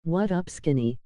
What up, skinny?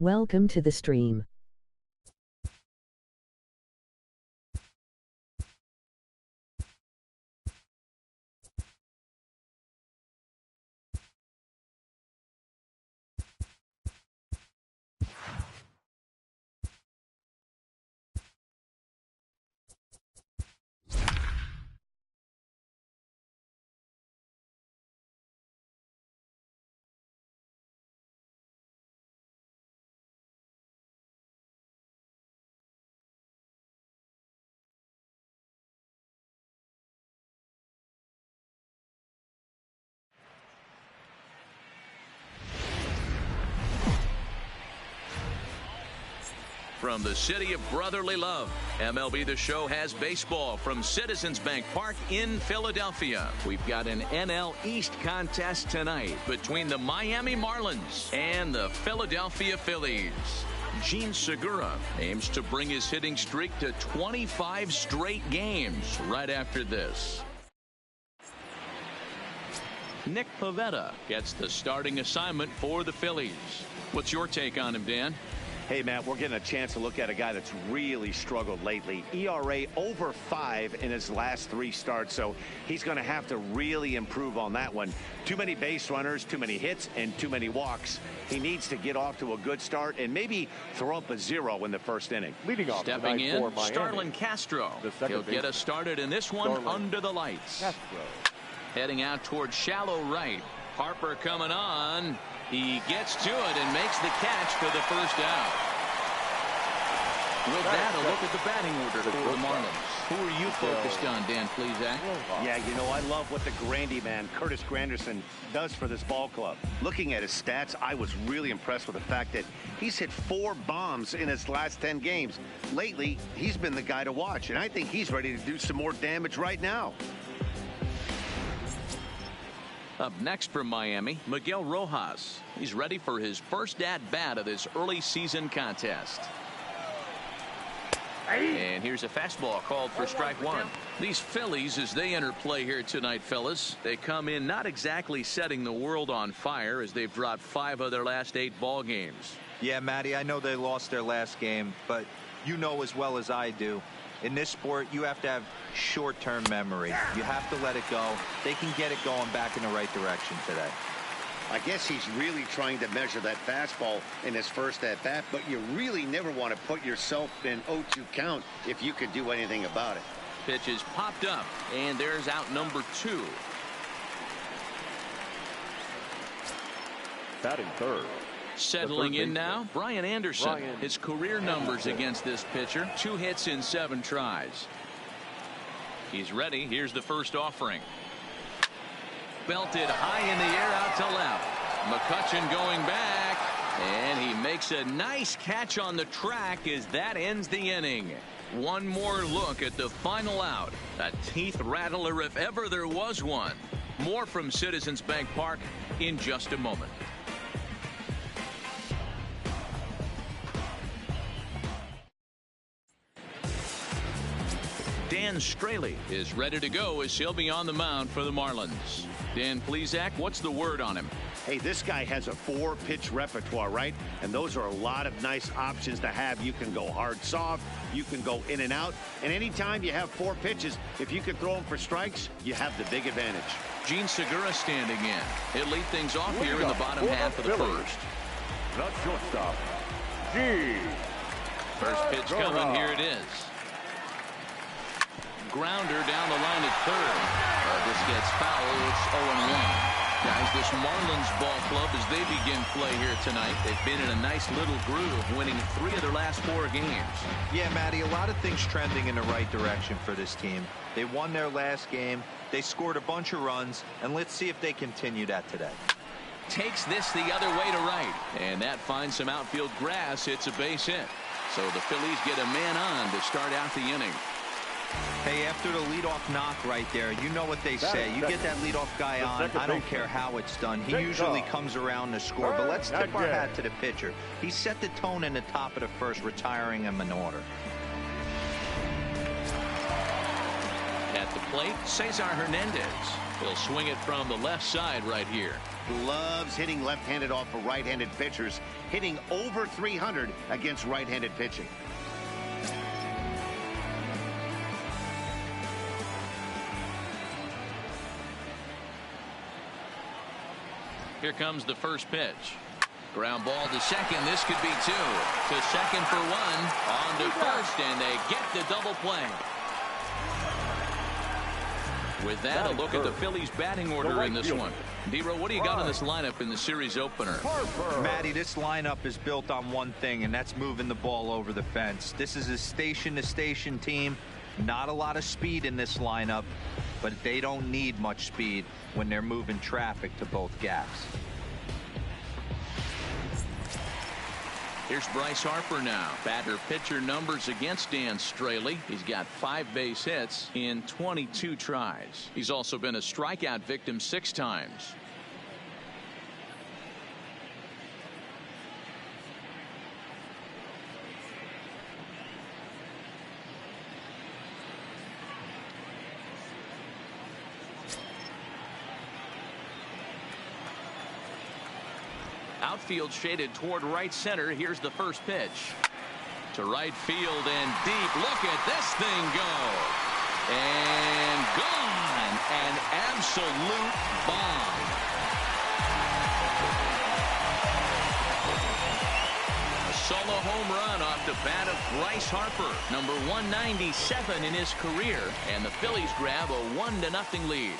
Welcome to the stream. From the city of brotherly love, MLB The Show has baseball from Citizens Bank Park in Philadelphia. We've got an NL East contest tonight between the Miami Marlins and the Philadelphia Phillies. Gene Segura aims to bring his hitting streak to 25 straight games right after this. Nick Pivetta gets the starting assignment for the Phillies. What's your take on him, Dan? Hey, Matt, we're getting a chance to look at a guy that's really struggled lately. ERA over 5 in his last 3 starts, so he's going to have to really improve on that one. Too many base runners, too many hits, and too many walks. He needs to get off to a good start and maybe throw up a 0 in the first inning. Leading off stepping in, Starlin Castro. He'll get us started in this one under the lights. Heading out towards shallow right. Harper coming on. He gets to it and makes the catch for the first out. With that, a look at the batting order for the Marlins. Who are you focused on, Dan Plesac? Yeah, you know, I love what the Grandy man, Curtis Granderson, does for this ball club. Looking at his stats, I was really impressed with the fact that he's hit 4 bombs in his last 10 games. Lately, he's been the guy to watch, and I think he's ready to do some more damage right now. Up next from Miami, Miguel Rojas. He's ready for his first at-bat of this early season contest. And here's a fastball called for strike 1. These Phillies, as they enter play here tonight, fellas, they come in not exactly setting the world on fire as they've dropped 5 of their last 8 ball games. Yeah, Matty, I know they lost their last game, but you know as well as I do, in this sport, you have to have short-term memory. You have to let it go. They can get it going back in the right direction today. I guess he's really trying to measure that fastball in his first at-bat, but you really never want to put yourself in 0-2 count if you could do anything about it. Pitch is popped up, and there's out number 2. Batting third. Settling in now, Brian Anderson. His career numbers against this pitcher, 2 hits in 7 tries. He's ready. Here's the first offering. Belted high in the air out to left. McCutchen going back, and he makes a nice catch on the track as that ends the inning. One more look at the final out. A teeth rattler if ever there was one. More from Citizens Bank Park in just a moment. Dan Straley is ready to go as he'll be on the mound for the Marlins. Dan Plesac, what's the word on him? Hey, this guy has a 4-pitch repertoire, right? And those are a lot of nice options to have. You can go hard, soft. You can go in and out. And anytime you have 4 pitches, if you can throw them for strikes, you have the big advantage. Gene Segura standing in. He'll lead things off here in the bottom half of the first. The shortstop, Gene. First pitch coming. Here it is. Grounder down the line at third. This gets foul. It's 0-1. Guys, this Marlins ball club, as they begin play here tonight, they've been in a nice little groove, winning 3 of their last 4 games. Yeah, Matty, a lot of things trending in the right direction for this team. They won their last game. They scored a bunch of runs, and let's see if they continue that today. Takes this the other way to right, and that finds some outfield grass. It's a base hit. So the Phillies get a man on to start out the inning. Hey, after the leadoff knock right there, you know what they say. You get that leadoff guy on, I don't care how it's done. He usually comes around to score. But let's tip our hat to the pitcher. He set the tone in the top of the first, retiring him in order. At At the plate, Cesar Hernandez. He'll swing it from the left side right here. Loves hitting left-handed off of right-handed pitchers, hitting over 300 against right-handed pitching. Here comes the first pitch. Ground ball to second. This could be two. To second for one. On to first, and they get the double play. With that, a look at the Phillies batting order in this one. D-Row, what do you got in this lineup in the series opener? Matty, this lineup is built on one thing, and that's moving the ball over the fence. This is a station-to-station team. Not a lot of speed in this lineup, but they don't need much speed when they're moving traffic to both gaps. Here's Bryce Harper now. Batter-pitcher numbers against Dan Straley. He's got 5 base hits in 22 tries. He's also been a strikeout victim 6 times. Outfield shaded toward right center. Here's the first pitch. To right field and deep. Look at this thing go. And gone. An absolute bomb. A solo home run off the bat of Bryce Harper. Number 197 in his career. And the Phillies grab a 1-0 lead.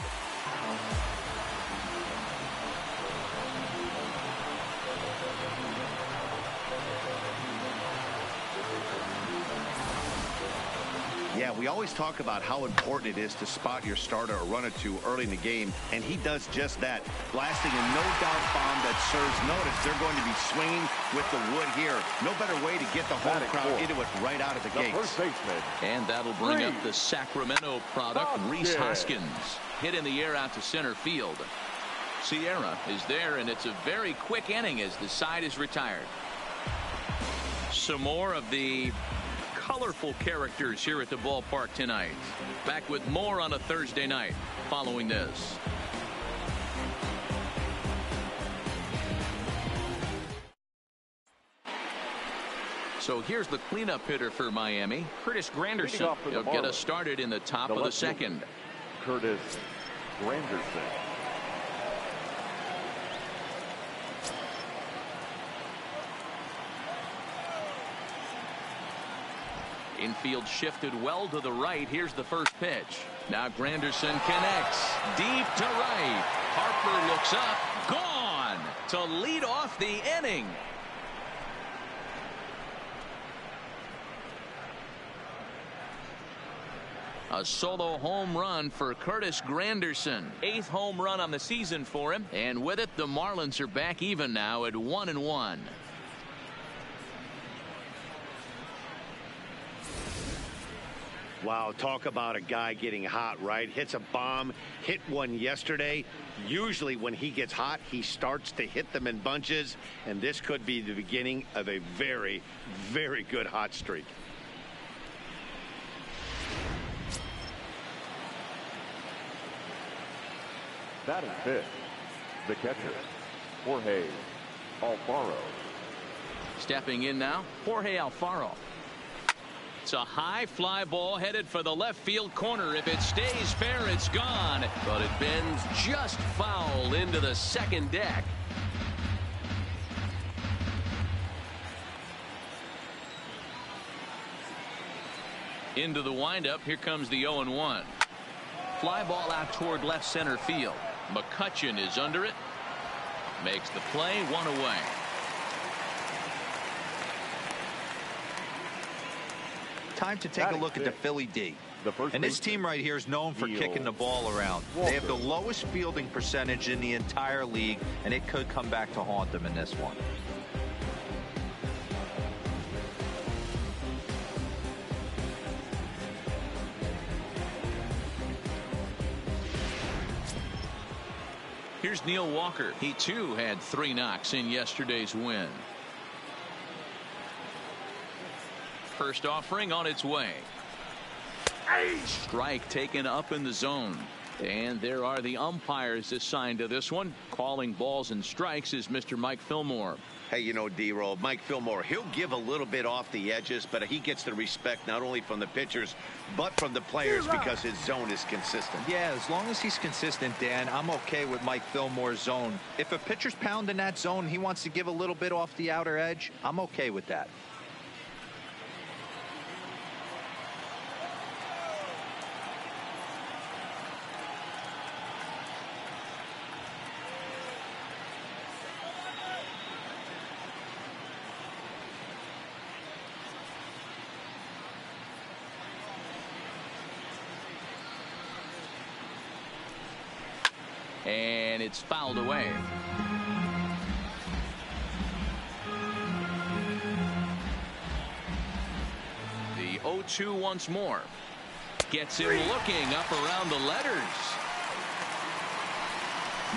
Yeah, we always talk about how important it is to spot your starter or run it to early in the game, and he does just that, blasting a no-doubt bomb that serves notice. They're going to be swinging with the wood here. No better way to get the home crowd into it right out of the gates. First baseman. And that'll bring up the Sacramento product, Rhys Hoskins. Hit in the air out to center field. Sierra is there, and it's a very quick inning as the side is retired. Some more of the colorful characters here at the ballpark tonight. Back with more on a Thursday night following this. So here's the cleanup hitter for Miami, Curtis Granderson. He'll get us started in the top of the second. Curtis Granderson. Infield shifted well to the right. Here's the first pitch. Now Granderson connects deep to right. Harper looks up, gone to lead off the inning. A solo home run for Curtis Granderson. 8th home run on the season for him. And with it, the Marlins are back even now at 1-1. Wow, talk about a guy getting hot, right? Hits a bomb, hit one yesterday. Usually when he gets hot, he starts to hit them in bunches, and this could be the beginning of a very, very good hot streak. That is fifth. The catcher, Jorge Alfaro. Stepping in now, Jorge Alfaro. It's a high fly ball headed for the left field corner. If it stays fair, it's gone. But it bends just foul into the second deck. Into the windup. Here comes the 0-1. Fly ball out toward left center field. McCutchen is under it. Makes the play, 1 away. Time to take a look at the Philly D. And this team right here is known for kicking the ball around. They have the lowest fielding percentage in the entire league, and it could come back to haunt them in this one. Here's Neil Walker. He too had 3 knocks in yesterday's win. First offering on its way. Strike taken up in the zone. And there are the umpires assigned to this one. Calling balls and strikes is Mr. Mike Fillmore. Hey, you know, D-Roll, Mike Fillmore, he'll give a little bit off the edges, but he gets the respect not only from the pitchers, but from the players because his zone is consistent. Yeah, as long as he's consistent, Dan, I'm okay with Mike Fillmore's zone. If a pitcher's pounding that zone, he wants to give a little bit off the outer edge, I'm okay with that. And it's fouled away. The 0-2 once more. Gets him looking up around the letters.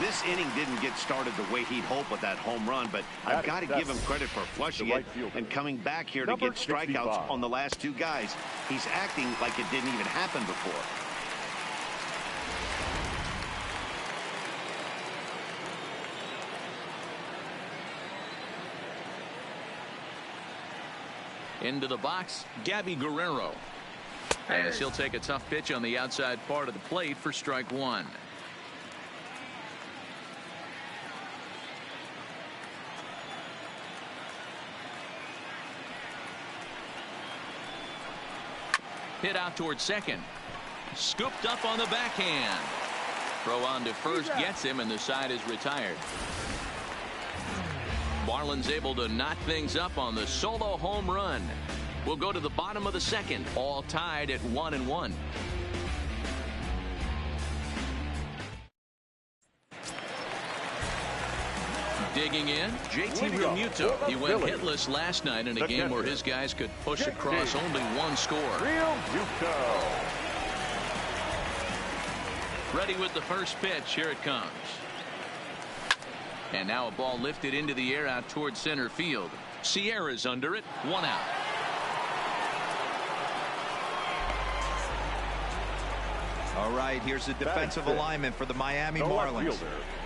This inning didn't get started the way he'd hoped with that home run, but I've got to give him credit for flushing it and coming back here to get strikeouts on the last two guys. He's acting like it didn't even happen before. Into the box, Gabby Guerrero. As he'll take a tough pitch on the outside part of the plate for strike one. Hit out towards second. Scooped up on the backhand. Throw on to first gets him, and the side is retired. Marlins able to knock things up on the solo home run. We'll go to the bottom of the second, all tied at 1-1. Digging in, JT Realmuto. He went hitless last night in a game where his guys could push across only one score. Ready with the first pitch. Here it comes. And now a ball lifted into the air out towards center field. Sierra's under it. 1 out. All right, here's the defensive alignment for the Miami Marlins.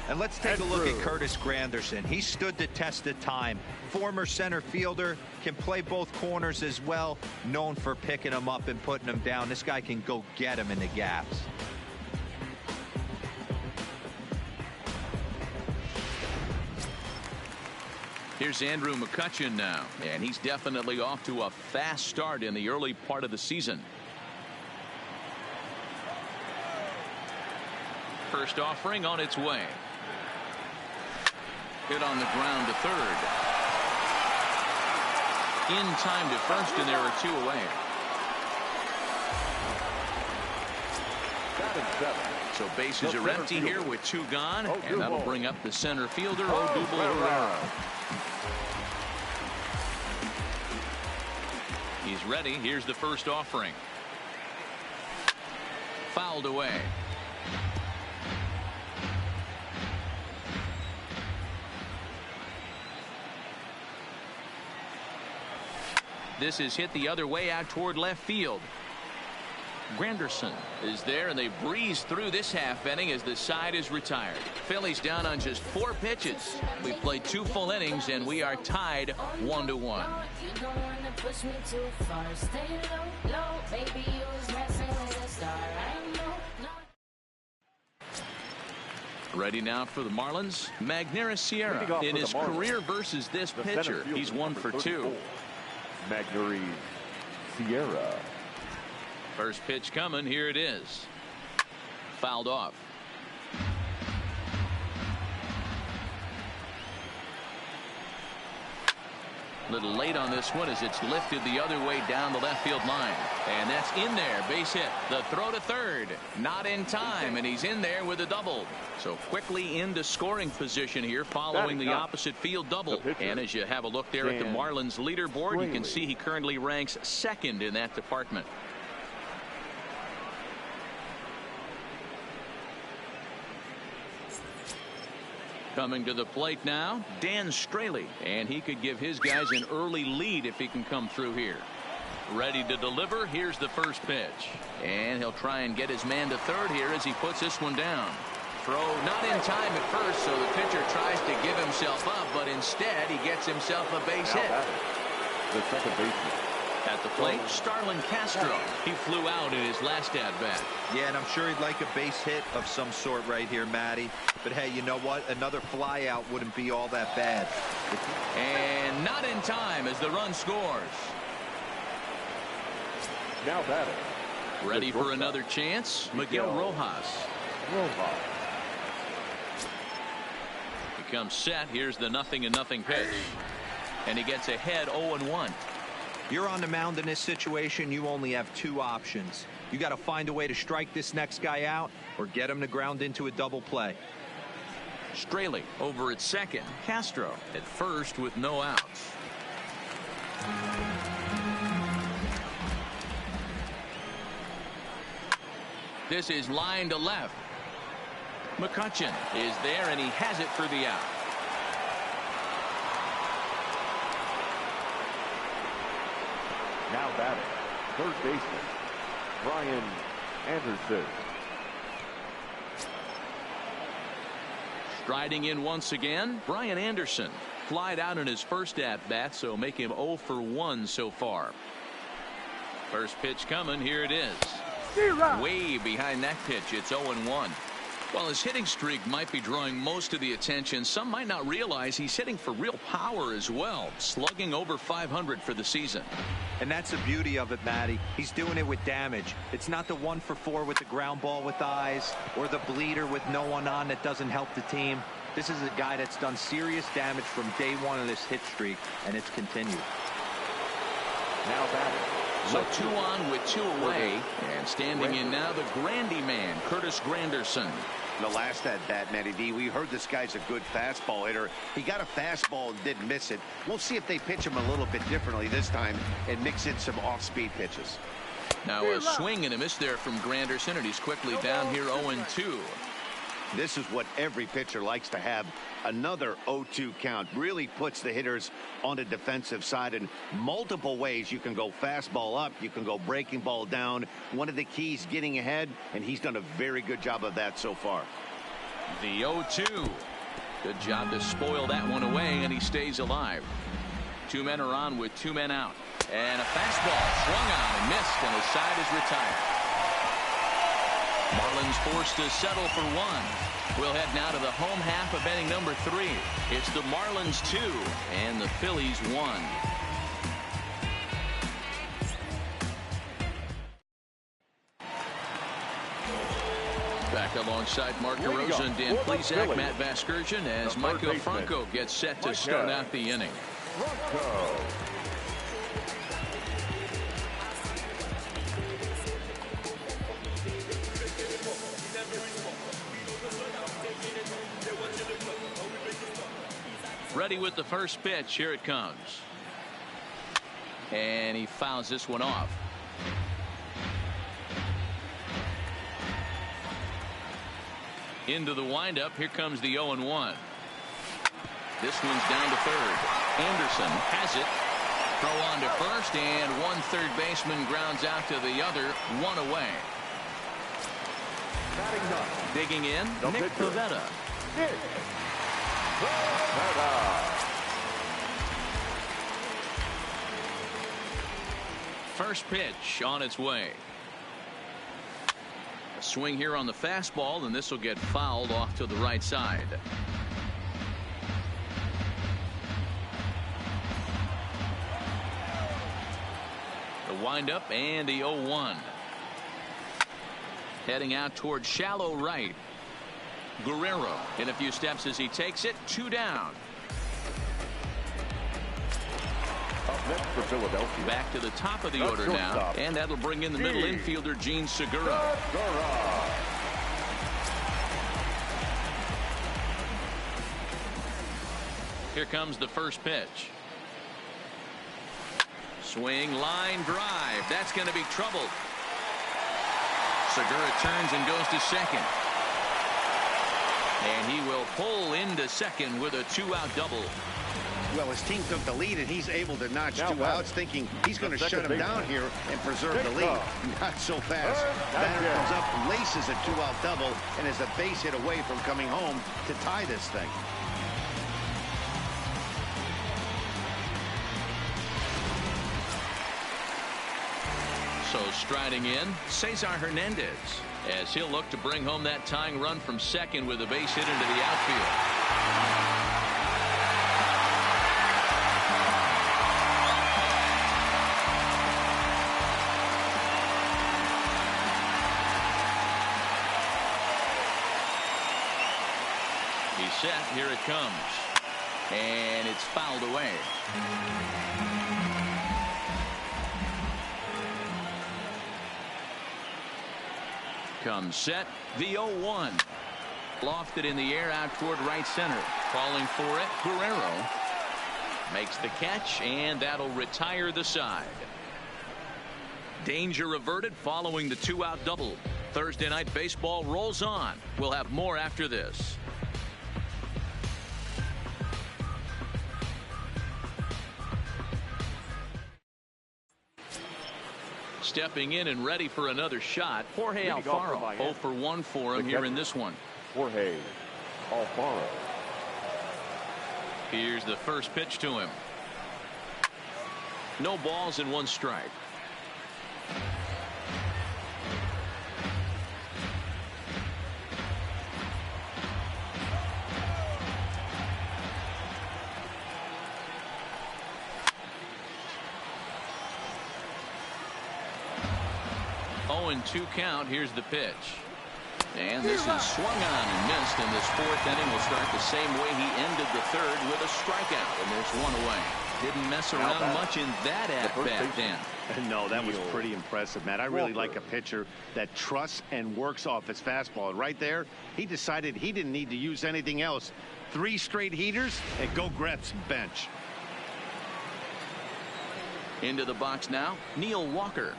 And let's take a look at Curtis Granderson. He stood the test of time. Former center fielder, can play both corners as well. Known for picking them up and putting them down. This guy can go get them in the gaps. Here's Andrew McCutchen now, and he's definitely off to a fast start in the early part of the season. First offering on its way. Hit on the ground to third. In time to first, and there are two away. So bases are empty here with two gone, and that'll bring up the center fielder, Odubel Herrera. He's ready. Here's the first offering. Fouled away. This is hit the other way out toward left field. Granderson is there, and they breeze through this half inning as the side is retired. Phillies down on just 4 pitches. We've played 2 full innings, and we are tied 1-1. Ready now for the Marlins. Magneuris Sierra in his career versus this pitcher. He's 1 for 2. Magneuris Sierra. First pitch coming. Here it is. Fouled off. A little late on this one as it's lifted the other way down the left field line. And that's in there. Base hit. The throw to third. Not in time, and he's in there with a double. So quickly into scoring position here following the opposite field double. And as you have a look there at the Marlins leaderboard, you can see he currently ranks 2nd in that department. Coming to the plate now, Dan Straley, and he could give his guys an early lead if he can come through here. Ready to deliver. Here's the first pitch. And he'll try and get his man to third here as he puts this one down. Throw not in time at first, so the pitcher tries to give himself up, but instead he gets himself a base hit. The second baseman. At the plate, Starlin Castro. He flew out in his last at-bat. Yeah, and I'm sure he'd like a base hit of some sort right here, Matty. But hey, you know what? Another fly out wouldn't be all that bad. And not in time as the run scores. Now batting. Ready for another chance, Miguel Rojas. He comes set. Here's the 0-0 pitch. And he gets ahead 0-1. You're on the mound in this situation. You only have two options. You got to find a way to strike this next guy out or get him to ground into a double play. Straley over at second. Castro at first with no outs. This is line to left. McCutchen is there, and he has it for the out. Now batting. Third baseman. Brian Anderson. Striding in once again, Brian Anderson. Flied out in his first at-bat, so make him 0 for 1 so far. First pitch coming. Here it is. Way behind that pitch. It's 0-1. While his hitting streak might be drawing most of the attention, some might not realize he's hitting for real power as well, slugging over 500 for the season. And that's the beauty of it, Matty. He's doing it with damage. It's not the 1 for 4 with the ground ball with eyes or the bleeder with no one on that doesn't help the team. This is a guy that's done serious damage from day one of this hit streak, and it's continued. Now batting. So 2 on with 2 away, and standing in now the Grandy man, Curtis Granderson. The last at-bat, Matty D, we heard this guy's a good fastball hitter. He got a fastball and didn't miss it. We'll see if they pitch him a little bit differently this time and mix in some off-speed pitches. Now a swing and a miss there from Granderson, and he's quickly down here 0-2. This is what every pitcher likes to have. Another 0-2 count really puts the hitters on the defensive side in multiple ways. You can go fastball up, you can go breaking ball down. One of the keys, getting ahead, and he's done a very good job of that so far. The 0-2. Good job to spoil that one away, and he stays alive. 2 men are on with 2 men out. And a fastball swung on and missed, and his side is retired. Marlins forced to settle for 1. We'll head now to the home half of inning number 3. It's the Marlins 2 and the Phillies 1. Back alongside Mark DeRosa and Dan Plesac, Matt Vasgersian, as Michael Franco gets set to start out the inning. Ready with the first pitch. Here it comes. And he fouls this one off. Into the windup. Here comes the 0-1. This one's down to third. Anderson has it. Throw on to first, and one third baseman grounds out to the other. 1 away. Digging in, Nick Pivetta. First pitch on its way. A swing here on the fastball, and this will get fouled off to the right side. The windup and the 0-1. Heading out towards shallow right. Guerrero in a few steps as he takes it. 2 down. Up next for Philadelphia. Back to the top of the order now, and that'll bring in the middle infielder Gene Segura. Here comes the first pitch. Swing, line drive. That's going to be troubled. Segura turns and goes to second. And he will pull into second with a 2-out double. Well, his team took the lead, and he's able to notch 2 outs, thinking he's going to shut him down here and preserve the lead. Not so fast. Batter comes up, laces a 2-out double, and is a base hit away from coming home to tie this thing. So striding in, Cesar Hernandez, as he'll look to bring home that tying run from second with a base hit into the outfield. He's set. Here it comes. And it's fouled away. Comes set. The 0-1. Lofted in the air out toward right center. Falling for it. Guerrero makes the catch, and that'll retire the side. Danger averted following the 2-out double. Thursday night baseball rolls on. We'll have more after this. Stepping in and ready for another shot, Jorge Alfaro. 0 for 1 for him here in this one. Jorge Alfaro. Here's the first pitch to him. No balls and 1 strike. And 2 count. Here's the pitch. And this is swung on and missed, and this 4th inning will start the same way he ended the 3rd with a strikeout, and there's 1 away. Didn't mess around much in that at-bat, Dan. No, that was pretty impressive, Matt. I really like a pitcher that trusts and works off his fastball. And right there, he decided he didn't need to use anything else. 3 straight heaters and go grab some bench. Into the box now, Neil Walker.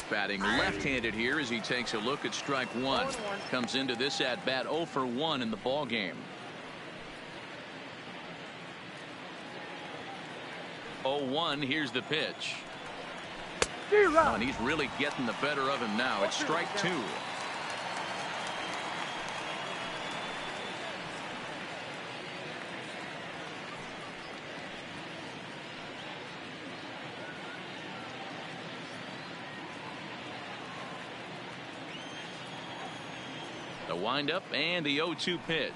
Batting left-handed here as he takes a look at strike 1. Comes into this at-bat 0 for 1 in the ball game. 0-1. Here's the pitch. Oh, and he's really getting the better of him now. It's strike 2. The windup and the 0-2 pitch.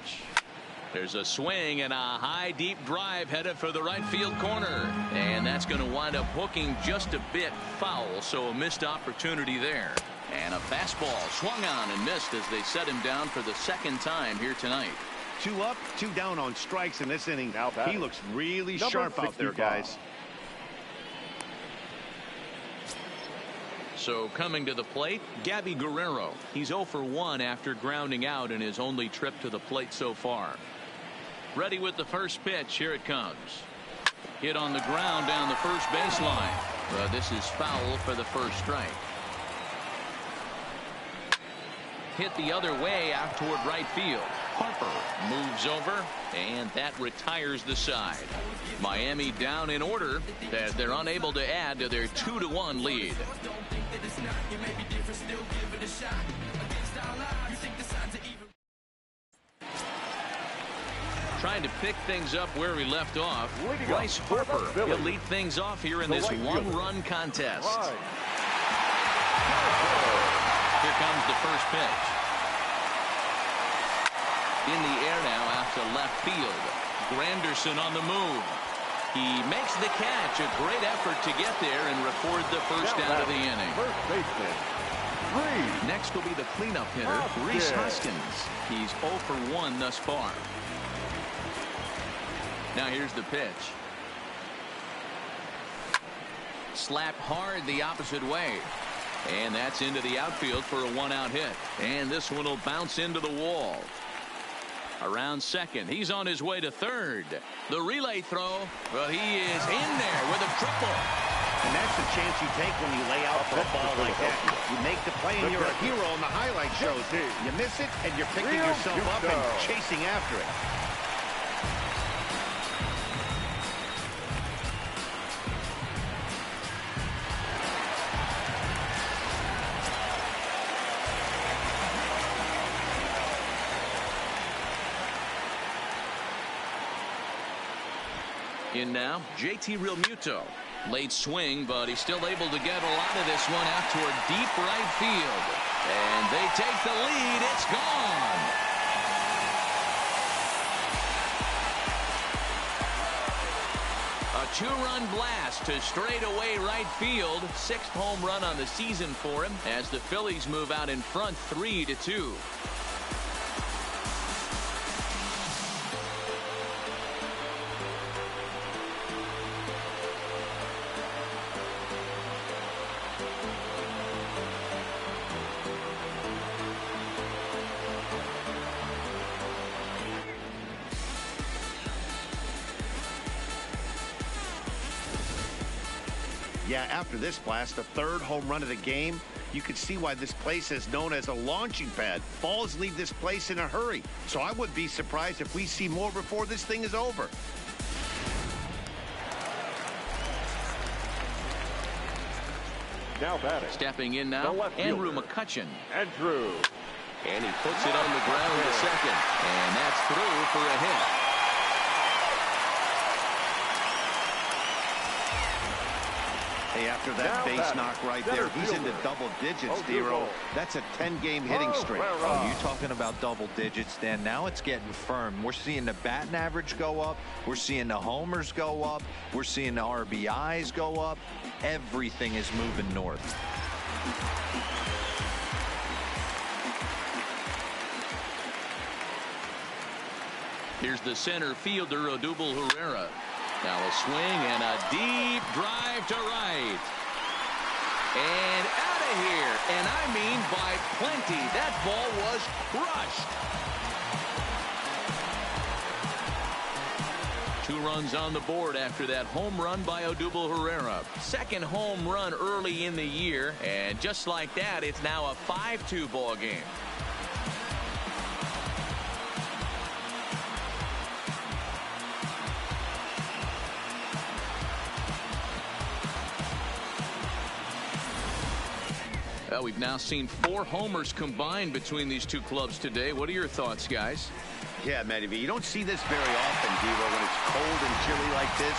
There's a swing and a high deep drive headed for the right field corner, and that's going to wind up hooking just a bit foul, so a missed opportunity there. And a fastball swung on and missed as they set him down for the 2nd time here tonight. 2 up, 2 down on strikes in this inning. He looks really sharp out there, guys. So coming to the plate, Gabby Guerrero. He's 0 for 1 after grounding out in his only trip to the plate so far. Ready with the first pitch. Here it comes. Hit on the ground down the first baseline. This is foul for the first strike. Hit the other way out toward right field. Harper moves over, and that retires the side. Miami down in order as they're unable to add to their 2-1 lead. Trying to pick things up where we left off. Bryce Harper will lead things off here in this 1-run contest. Here comes the first pitch. In the air now out to left field. Granderson on the move. He makes the catch. A great effort to get there and record the first out of the inning. Next will be the cleanup hitter, Rhys Hoskins. He's 0 for 1 thus far. Now here's the pitch. Slapped hard the opposite way. And that's into the outfield for a 1-out hit. And this one will bounce into the wall. Around second. He's on his way to third. The relay throw. Well, he is in there with a triple. And that's the chance you take when you lay out for a ball like that. You make the play and you're a hero on the highlight shows. You miss it and you're picking yourself up and chasing after it. In now, JT Realmuto. Late swing, but he's still able to get a lot of this one out toward deep right field. And they take the lead. It's gone. A two-run blast to straightaway right field. 6th home run on the season for him as the Phillies move out in front 3-2. Yeah, after this blast, the 3rd home run of the game, you could see why this place is known as a launching pad. Balls leave this place in a hurry. So I wouldn't be surprised if we see more before this thing is over. Now batting. Stepping in now, Andrew McCutchen. Andrew. And he puts it on the ground to second. And that's through for a hit. Hey, after that base knock right there, he's into double digits, Dero. That's a 10-game hitting streak. Oh, you talking about double digits, Dan? Now it's getting firm. We're seeing the batting average go up. We're seeing the homers go up. We're seeing the RBIs go up. Everything is moving north. Here's the center fielder, Odubel Herrera. Now a swing and a deep drive to right. And out of here. And I mean by plenty. That ball was crushed. 2 runs on the board after that home run by Odubel Herrera. 2nd home run early in the year. And just like that, it's now a 5-2 ball game. Well, we've now seen 4 homers combined between these two clubs today. What are your thoughts, guys? Yeah, Matty V, you don't see this very often, Devo, when it's cold and chilly like this.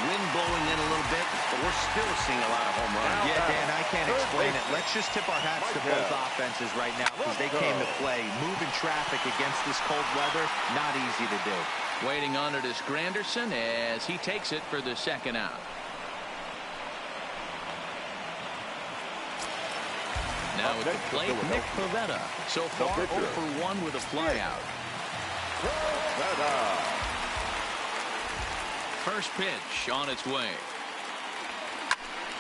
Wind blowing in a little bit, but we're still seeing a lot of home runs. Yeah, Dan, I can't explain it. Let's just tip our hats to both offenses right now because they came to play. Moving traffic against this cold weather, not easy to do. Waiting on it is Granderson as he takes it for the 2nd out. Now at the plate, Nick Pivetta. So far, 0 for 1 with a flyout. First pitch on its way.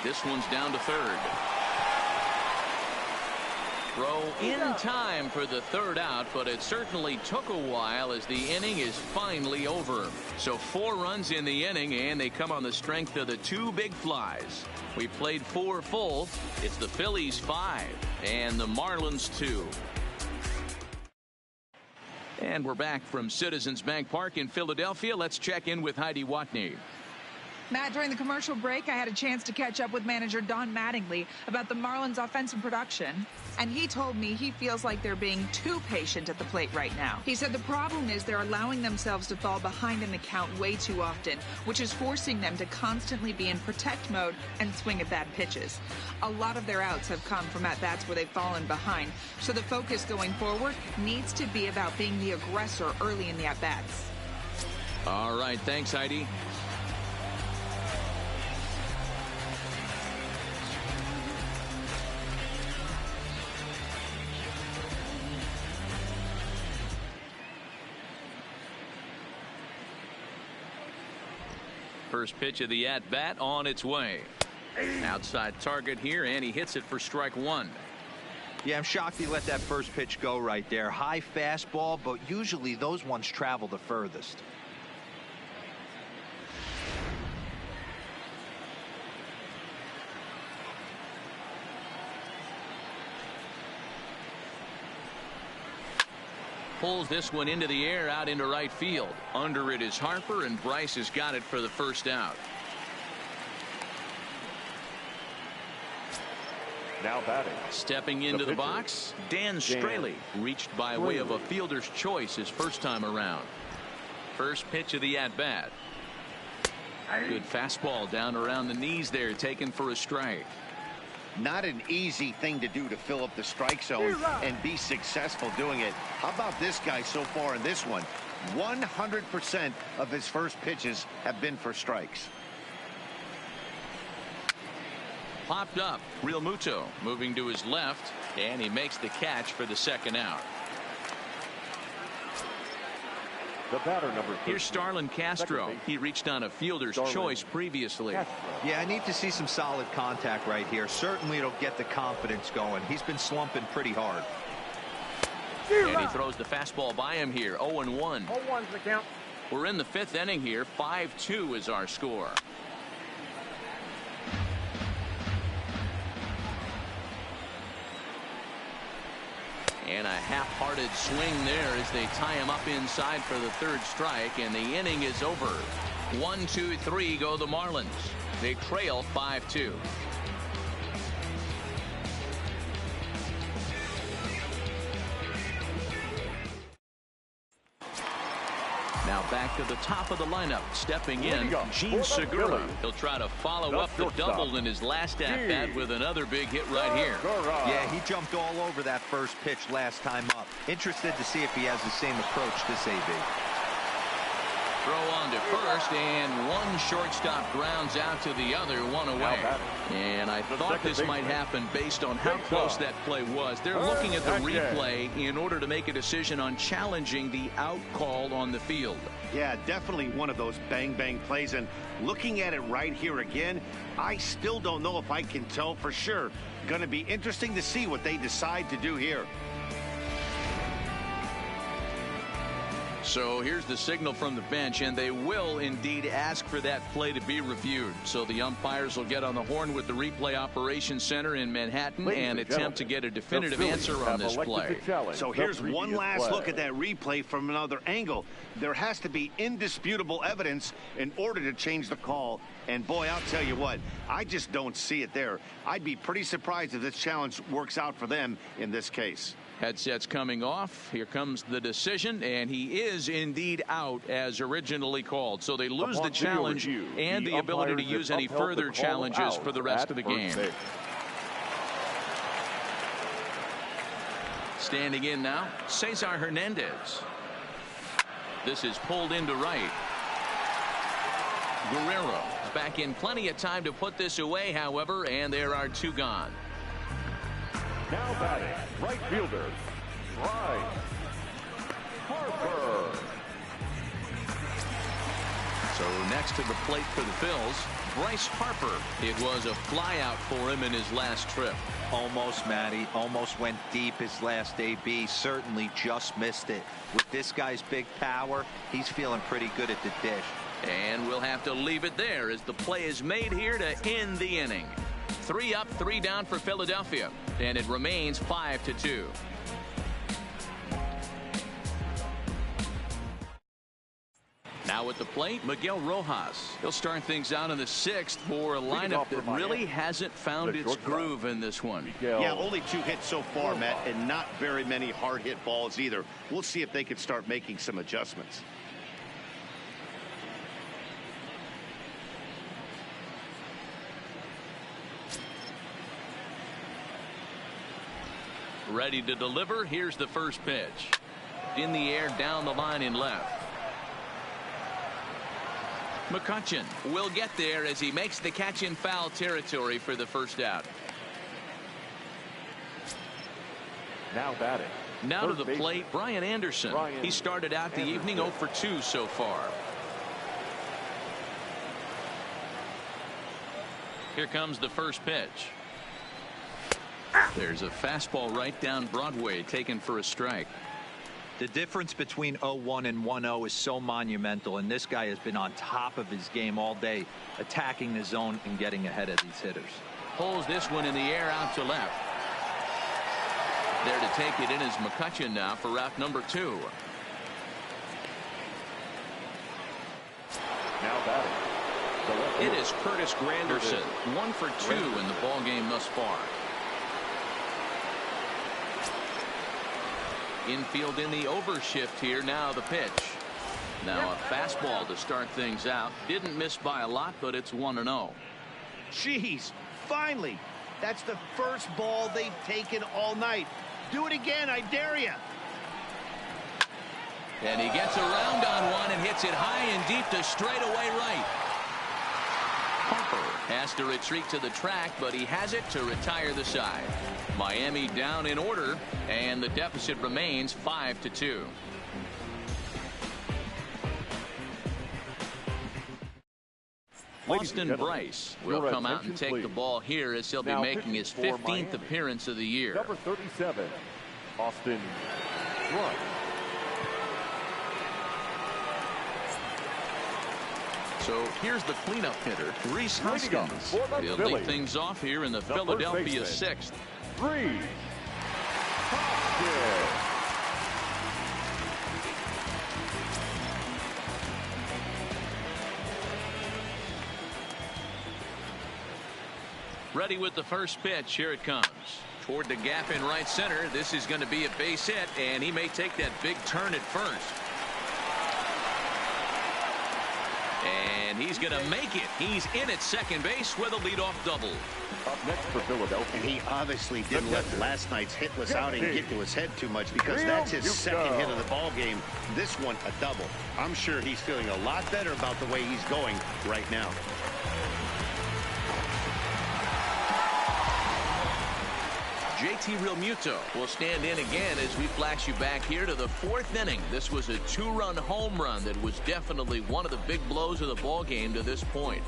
This one's down to 3rd. Throw in time for the 3rd out, but it certainly took a while as the inning is finally over. So 4 runs in the inning, and they come on the strength of the 2 big flies. We played 4 full. It's the Phillies 5 and the Marlins 2. And we're back from Citizens Bank Park in Philadelphia. Let's check in with Heidi Watney. Matt, during the commercial break, I had a chance to catch up with manager Don Mattingly about the Marlins' offensive production. And he told me he feels like they're being too patient at the plate right now. He said the problem is they're allowing themselves to fall behind in the count way too often, which is forcing them to constantly be in protect mode and swing at bad pitches. A lot of their outs have come from at-bats where they've fallen behind. So the focus going forward needs to be about being the aggressor early in the at-bats. All right. Thanks, Heidi. First pitch of the at-bat on its way. Outside target here, and he hits it for strike 1. Yeah, I'm shocked he let that first pitch go right there. High fastball, but usually those ones travel the furthest. Pulls this one into the air out into right field. Under it is Harper, and Bryce has got it for the first out. Now batting. Stepping into the box, Dan Straley, reached by way of a fielder's choice his first time around. First pitch of the at-bat. Good fastball down around the knees there, taken for a strike. Not an easy thing to do to fill up the strike zone and be successful doing it. How about this guy so far in this one? 100% of his first pitches have been for strikes. Popped up. Real Muto moving to his left, and he makes the catch for the second out. The batter, number 13. Here's Starlin Castro. He reached on a fielder's choice previously. Yeah, I need to see some solid contact right here. Certainly it'll get the confidence going. He's been slumping pretty hard. And he throws the fastball by him here. 0-1. 0-1's the count. We're in the fifth inning here. 5-2 is our score. And a half-hearted swing there as they tie him up inside for the third strike, and the inning is over. 1-2-3 go the Marlins. They trail 5-2. Now back to the top of the lineup. Stepping in, Gene Segura. He'll try to follow up the double in his last at-bat with another big hit right here. Yeah, he jumped all over that first pitch last time up. Interested to see if he has the same approach this AB. Throw on to first, and one shortstop grounds out to the other, one away. And I thought this might happen based on how close that play was. They're looking at the replay in order to make a decision on challenging the out call on the field. Yeah, definitely one of those bang-bang plays. And looking at it right here again, I still don't know if I can tell for sure. Going to be interesting to see what they decide to do here. So here's the signal from the bench, and they will indeed ask for that play to be reviewed. So the umpires will get on the horn with the replay operations center in Manhattan and attempt to get a definitive answer on this play. So here's one last look at that replay from another angle. There has to be indisputable evidence in order to change the call. And boy, I'll tell you what, I just don't see it there. I'd be pretty surprised if this challenge works out for them in this case. Headsets coming off. Here comes the decision, and he is indeed out as originally called. So they lose the challenge and the ability to use any further challenges for the rest of the game. Standing in now, Cesar Hernandez. This is pulled into right. Guerrero is back in plenty of time to put this away, however, and there are two gone. Now batting, right fielder, Bryce Harper. So next to the plate for the Phillies, Bryce Harper. It was a flyout for him in his last trip. Almost, Matty. Almost went deep his last AB. Certainly just missed it. With this guy's big power, he's feeling pretty good at the dish. And we'll have to leave it there as the play is made here to end the inning. 3 up, 3 down for Philadelphia, and it remains 5-2. Now at the plate, Miguel Rojas. He'll start things out in the 6th for a lineup that really hasn't found its groove in this one. Yeah, only 2 hits so far, Matt, and not very many hard hit balls either. We'll see if they can start making some adjustments. Ready to deliver. Here's the first pitch. In the air, down the line in left. McCutchen will get there as he makes the catch in foul territory for the first out. Now batting. Now to the plate, Brian Anderson. He started out the evening 0 for 2 so far. Here comes the first pitch. There's a fastball right down Broadway, taken for a strike. The difference between 0-1 and 1-0 is so monumental, and this guy has been on top of his game all day, attacking the zone and getting ahead of these hitters. Pulls this one in the air out to left. There to take it in is McCutcheon now for route number 2. Now batting. It is Curtis Granderson, 1 for 2 in the ball game thus far. Infield in the overshift here. Now the pitch. Now a fastball to start things out. Didn't miss by a lot, but it's 1-0. Jeez, finally. That's the first ball they've taken all night. Do it again, I dare you. And he gets around on one and hits it high and deep to straightaway right. Harper has to retreat to the track, but he has it to retire the side. Miami down in order, and the deficit remains 5-2. Austin Bryce will come out and take the ball here as he'll be making his 15th appearance of the year. Number 37, Austin Bryce. So here's the cleanup hitter, Rhys Hoskins. He'll lead things off here in the Philadelphia 6th. Rhys Hoskins. Ready with the first pitch. Here it comes. Toward the gap in right center. This is going to be a base hit, and he may take that big turn at first. And he's going to make it. He's in at second base with a leadoff double. Up next for Philadelphia. And he obviously didn't let last night's hitless outing get to his head too much, because that's his second hit of the ball game. This one a double. I'm sure he's feeling a lot better about the way he's going right now. JT Realmuto will stand in again as we flash you back here to the 4th inning. This was a 2-run home run that was definitely one of the big blows of the ball game to this point.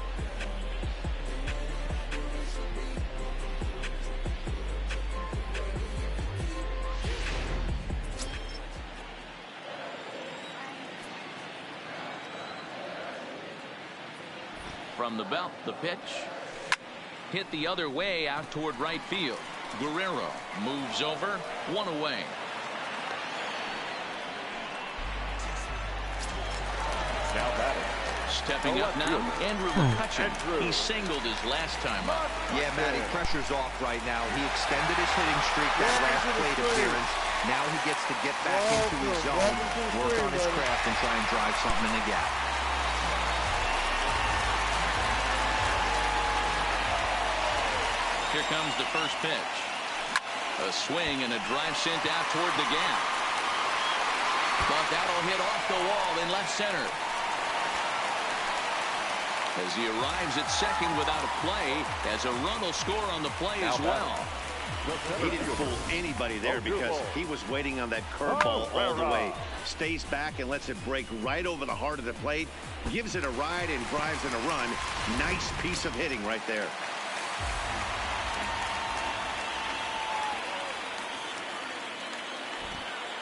From the belt, the pitch. Hit the other way out toward right field. Guerrero moves over, 1 away. Now batting. Stepping up now, Andrew McCutcheon. He singled his last time up. Yeah, Matty, pressure's off right now. He extended his hitting streak that last plate appearance. Now he gets to get back into his zone, work on his craft, and try and drive something in the gap. Here comes the first pitch. A swing and a drive sent out toward the gap. But that'll hit off the wall in left center. As he arrives at second without a play, as a run will score on the play as well. He didn't fool anybody there because he was waiting on that curveball all the way. Stays back and lets it break right over the heart of the plate. Gives it a ride and drives in a run. Nice piece of hitting right there.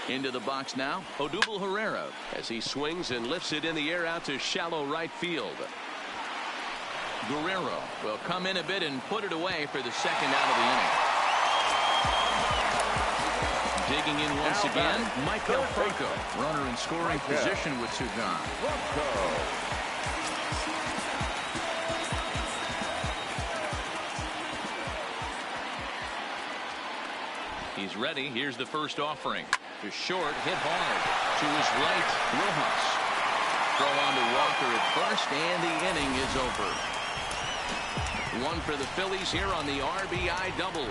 Into the box now, Odubel Herrera, as he swings and lifts it in the air out to shallow right field. Guerrero will come in a bit and put it away for the second out of the inning. Digging in once again, Michael Franco, runner in scoring position with 2 gone. He's ready. Here's the first offering. To short, hit hard. To his right, Rojas. Throw on to Walker at first, and the inning is over. 1 for the Phillies here on the RBI double.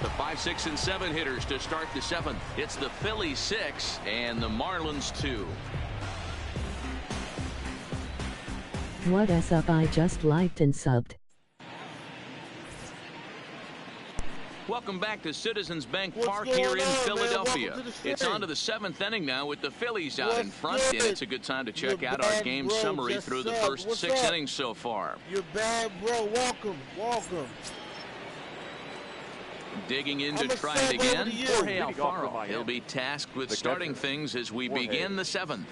The 5, 6, and 7 hitters to start the 7th. It's the Phillies 6 and the Marlins 2. What's up? I just liked and subbed. Welcome back to Citizens Bank Park here in Philadelphia. It's on to the 7th inning now with the Phillies out in front, and it's a good time to check out our game summary through the first 6 innings so far. You're bad, bro. Welcome. Digging in to try it again, Jorge Alfaro. He'll be tasked with starting things as we begin the 7th.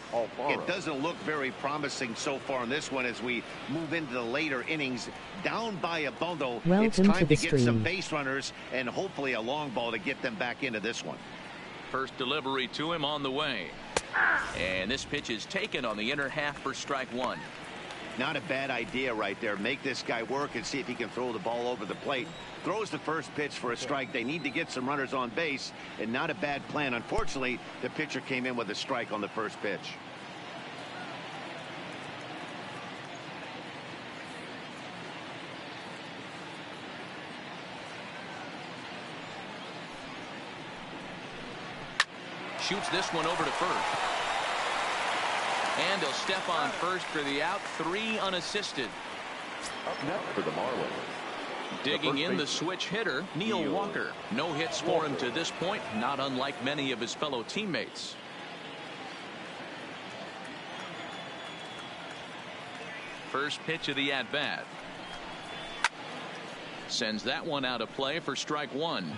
It doesn't look very promising so far in this one as we move into the later innings. Down by a bundle, it's time to get some base runners and hopefully a long ball to get them back into this one. First delivery to him on the way. And this pitch is taken on the inner half for strike 1. Not a bad idea right there. Make this guy work and see if he can throw the ball over the plate. Throws the first pitch for a strike. They need to get some runners on base, and not a bad plan. Unfortunately, the pitcher came in with a strike on the first pitch. Shoots this one over to first. And he'll step on first for the out. 3 unassisted. Up next for the Marlins. Digging in the switch hitter, Neil Walker. No hits for him to this point, not unlike many of his fellow teammates. First pitch of the at-bat. Sends that one out of play for strike 1.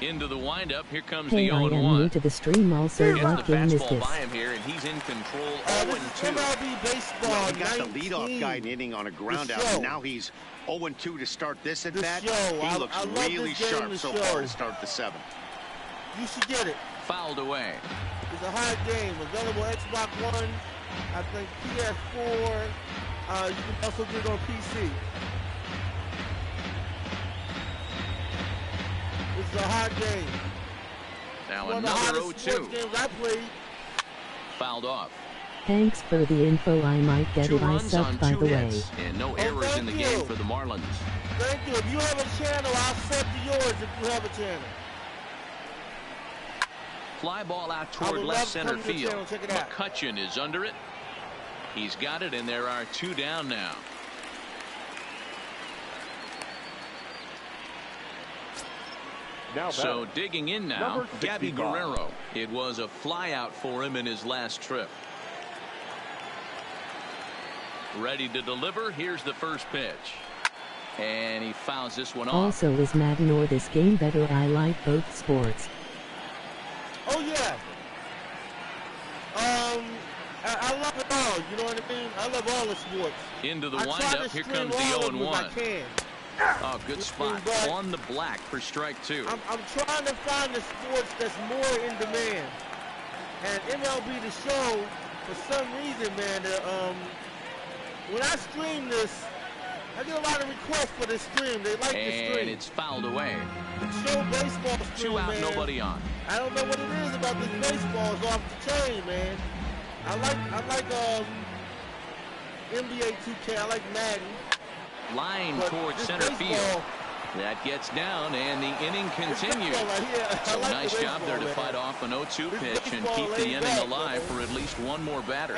Into the windup. Here comes the 0-1. I am new to the stream also. What game is this? By him here, and he's in control. 0-2. MLB baseball. Well, he got the leadoff guy inning on a ground out, and now he's 0-2 to start this at bat. He looks really sharp so far to start the 7th. You should get it. Fouled away. It's a hard game. Available Xbox One. I think PS4. You can also get it on PC. It's a hard game. Now another 0-2. Fouled off. Thanks for the info. I might get it myself, by the way. And no errors in the game for the Marlins. Thank you. If you have a channel, I'll sub to yours if you have a channel. Fly ball out toward left center field. McCutcheon is under it. He's got it, and there are 2 down now. So digging in now, Gabby Guerrero. It was a fly out for him in his last trip. Ready to deliver. Here's the first pitch. And he fouls this one off. Also, is Madden or this game better? I like both sports. Oh, yeah. I love it all. You know what I mean? I love all the sports. Into the windup. Here comes the 0-1. Oh, good spot on the black for strike 2. I'm trying to find the sports that's more in demand. And MLB The Show, for some reason, man, when I stream this, I get a lot of requests for this stream. They like the stream. And it's fouled away. The Show baseball stream, 2 out, man. nobody on. I don't know what it is about this baseball. It's off the chain, man. I like NBA 2K. I like Madden. Line towards center field. That gets down, and the inning continues. So nice job there to fight off an 0-2 pitch and keep the inning alive for at least one more batter.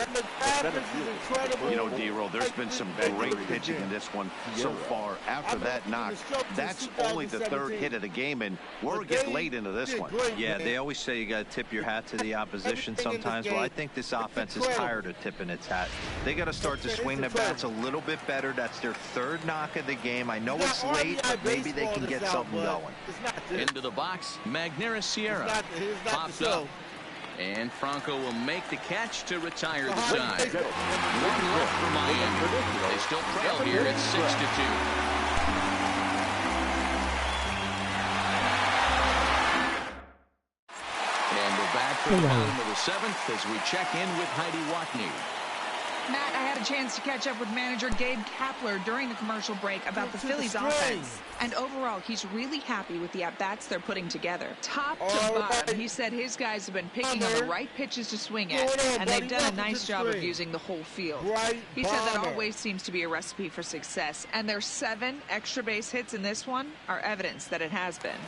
You know, D-Roll, there's been some great pitching in this one so far. After that knock, that's only the 3rd hit of the game, and we're getting late into this one. Yeah, they always say you got to tip your hat to the opposition sometimes. Well, I think this offense is tired of tipping its hat. They got to start to swing the bats a little bit better. That's their 3rd knock of the game. I know it's late, but maybe they can get something going. Into the box, Magneuris Sierra pops up, and Franco will make the catch to retire the side. 1 left for Miami. They still trail here at 6-2. And we're back for the bottom of the 7th as we check in with Heidi Watney. Matt, I had a chance to catch up with manager Gabe Kapler during the commercial break about the Phillies offense. And overall, he's really happy with the at-bats they're putting together. Top to bottom, he said his guys have been picking on the right pitches to swing at, and they've done a nice job of using the whole field. He said that always seems to be a recipe for success, and their 7 extra base hits in this one are evidence that it has been.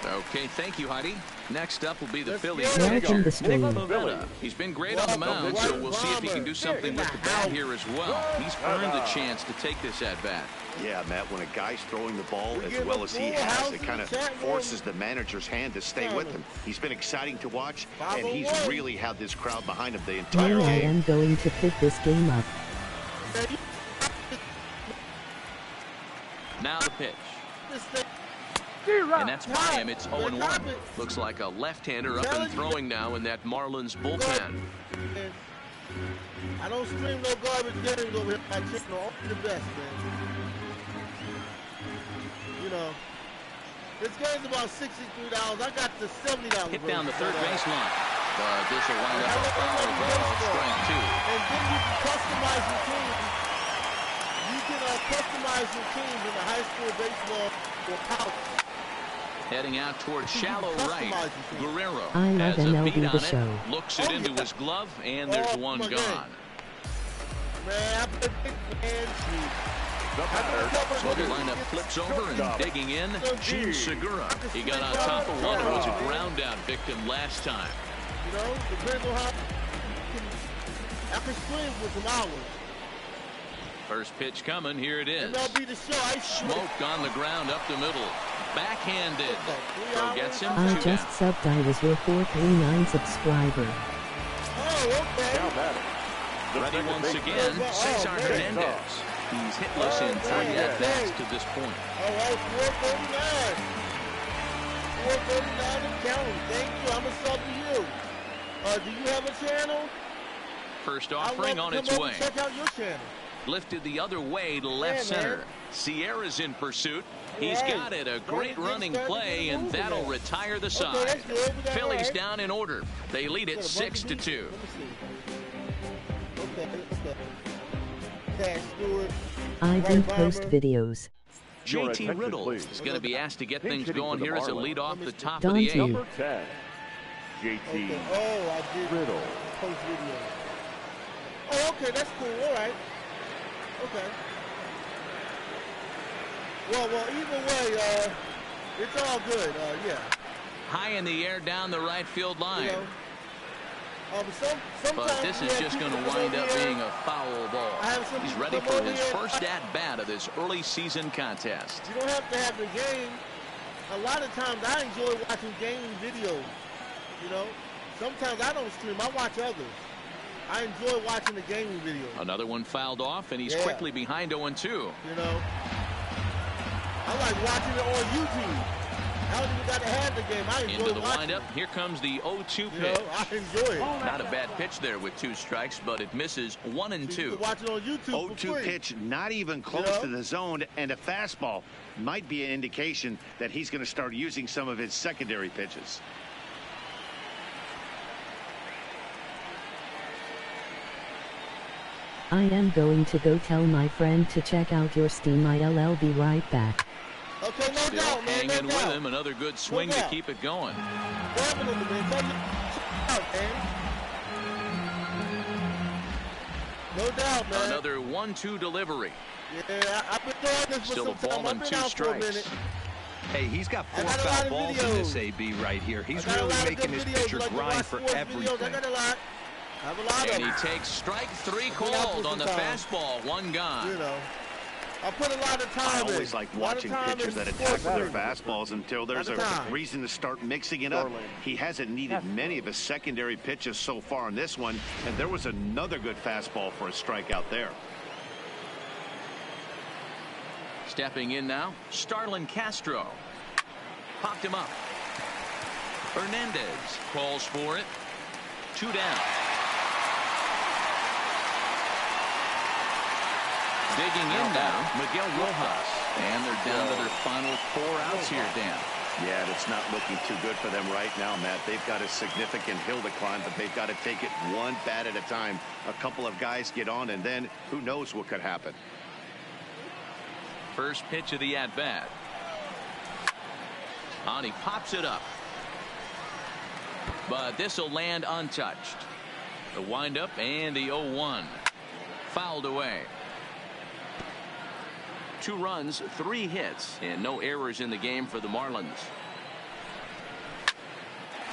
Okay, thank you, Heidi. Next up will be the Phillies Welcome pitcher, to stream. Nick Pivetta. He's been great on the mound, so we'll see if he can do something with the bat here as well. He's earned the chance to take this at-bat. Yeah, Matt, when a guy's throwing the ball as well as he has, it kind of forces the manager's hand to stay with him. He's been exciting to watch, and he's really had this crowd behind him the entire Now I game. am going to pick this game up. Now the pitch. And that's by him. It's 0-1. Looks like a left-hander up and throwing now in that Marlins bullpen. I don't stream no garbage games over here. I check only the best, man. You know, this game's about $63. I got the $70. Hit down the third baseline. But this will wind up a foul ball, strike two. And then you can customize your team. You can customize your teams in the high school baseball or college. Heading out towards shallow right. Guerrero I love has a MLB beat the on show. it. Looks it into his glove, and there's one gone. Man, I put big man. So the lineup flips over and digging in, Gene Segura. He got on top of one and was a ground out victim last time. You know, depends on how I can swing with some hours. First pitch coming, here it is. MLB the show. Smoke on the ground up the middle. Backhanded. So gets him I two just down. subbed. I was your 439 subscriber. Oh, okay. Ready once again, Cesar Hernandez. He's hitless in 3 at-bats to this point. All right, 439. 439 and counting. Thank you. I'm a sub to you. Do you have a channel? First offering on its way. Check out your channel. Lifted the other way to left center. Sierra's in pursuit. He's got it. A great running play, and that'll retire the side. Phillies down in order. They lead it 6-2. I do post videos. JT Riddle is going to be asked to get things going here as a lead off the top of Don't the you? 8th. Number 10, JT Oh, I did Riddle. post video. Oh, okay, that's cool. All right. Okay. Well, either way, it's all good. Yeah. High in the air down the right field line. You know, But this is just going to wind up being a foul ball. He's ready for his first at-bat of this early season contest. You don't have to have the game. A lot of times I enjoy watching gaming videos. You know, sometimes I don't stream. I watch others. I enjoy watching the gaming videos. Another one fouled off, and he's quickly behind 0-2. You know, I like watching it on YouTube. I don't even got to have the game. I enjoy Into the watching windup. it. Here comes the 0-2 pitch. You know, I enjoy it. Not a bad pitch there with 2 strikes, but it misses 1 and 2. You can watch it on YouTube. 0-2 pitch, not even close to the zone, and a fastball might be an indication that he's going to start using some of his secondary pitches. I am going to go tell my friend to check out your Steam. I'll be right back. Okay, no Still doubt, man. hanging No with doubt. him. Another good swing to keep it going. Definitely, man. Check it out, man. No doubt, man. Another 1-2 delivery. Yeah, I've been doing this for Still some a ball time. I've and been 2 out for a minute. strikes. Hey, he's got 4 I got a lot foul of balls in this videos. AB right here. He's I got a really lot of making good his videos. pitcher Like to grind watch for sports videos. I everything. got a lot. I have a lot And of he them. takes strike 3 Been out called for on the some time. fastball. 1 gone. You know, I put a lot of time I in. always like A lot of watching time pitchers in that attack with their sports. fastballs until there's At a a time. reason to start mixing it up. He hasn't needed many of his secondary pitches so far in this one, and there was another good fastball for a strikeout there. Stepping in now, Starlin Castro. Popped him up. Hernandez calls for it. 2 down. Digging in now, Miguel Rojas. And they're down to their final 4 outs here, Dan. Yeah, it's not looking too good for them right now, Matt. They've got a significant hill to climb, but they've got to take it one bat at a time. A couple of guys get on, and then who knows what could happen. First pitch of the at-bat. On, he pops it up. But this will land untouched. The windup and the 0-1. Fouled away. 2 runs, 3 hits, and no errors in the game for the Marlins.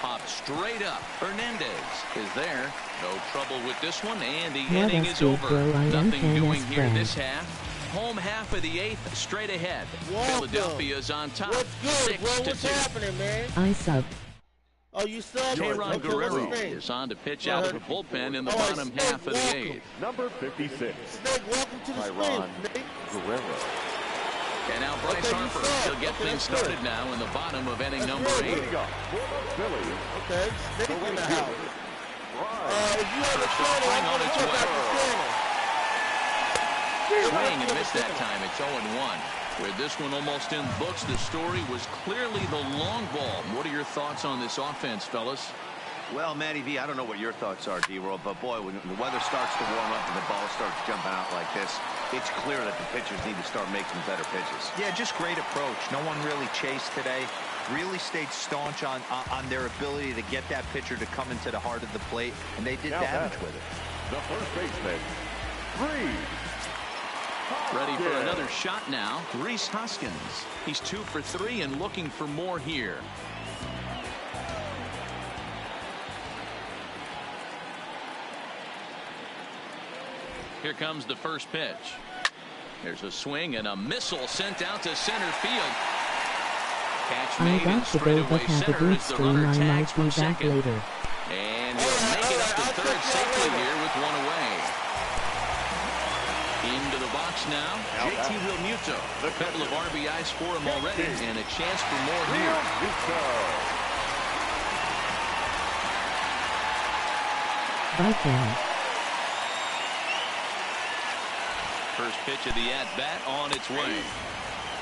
Popped straight up. Hernandez is there. No trouble with this one, and the What inning a is speed, over. bro. I am Nothing doing Hannah's here friend. this half. Home half of the 8th, straight ahead. Welcome. Philadelphia's on top. What's good, bro? What's 6-2. happening, man? I sub. Oh, you subbed? J-Ron Okay, Guerrero what's his name? is on to pitch out of the bullpen in the bottom Snake, half of the welcome. 8th. Number 56. Snake, welcome to the screen, Ron Snake. Guerrero. And now Bryce Okay, you Harper. suck. He'll get Okay, things that's started good. now in the bottom of inning That's number real 8. good. For the Phillies, Okay, Snake in the house. If you have a First channel, swing I'm on going to its check way. out the channel. Swing and missed that time. It's 0-1. With this one almost in books, the story was clearly the long ball. What are your thoughts on this offense, fellas? Well, Matty V, I don't know what your thoughts are, D-Roll, but boy, when the weather starts to warm up and the ball starts jumping out like this, it's clear that the pitchers need to start making better pitches. Yeah, just great approach. No one really chased today. Really stayed staunch on their ability to get that pitcher to come into the heart of the plate, and they did Now damage back. with it. the first baseman, Reese. Ready for another shot now. Rhys Hoskins. He's 2 for 3 and looking for more here. Here comes the first pitch. There's a swing and a missile sent out to center field. Catch I made in got to go, but straightaway have a center good as the stream. runner I tags might from be back second. later. And he'll make it up to third safely here with one away. Into the box now, JT Realmuto. A couple of RBIs for him already, and a chance for more here. Bye, Cam. First pitch of the at-bat on its way.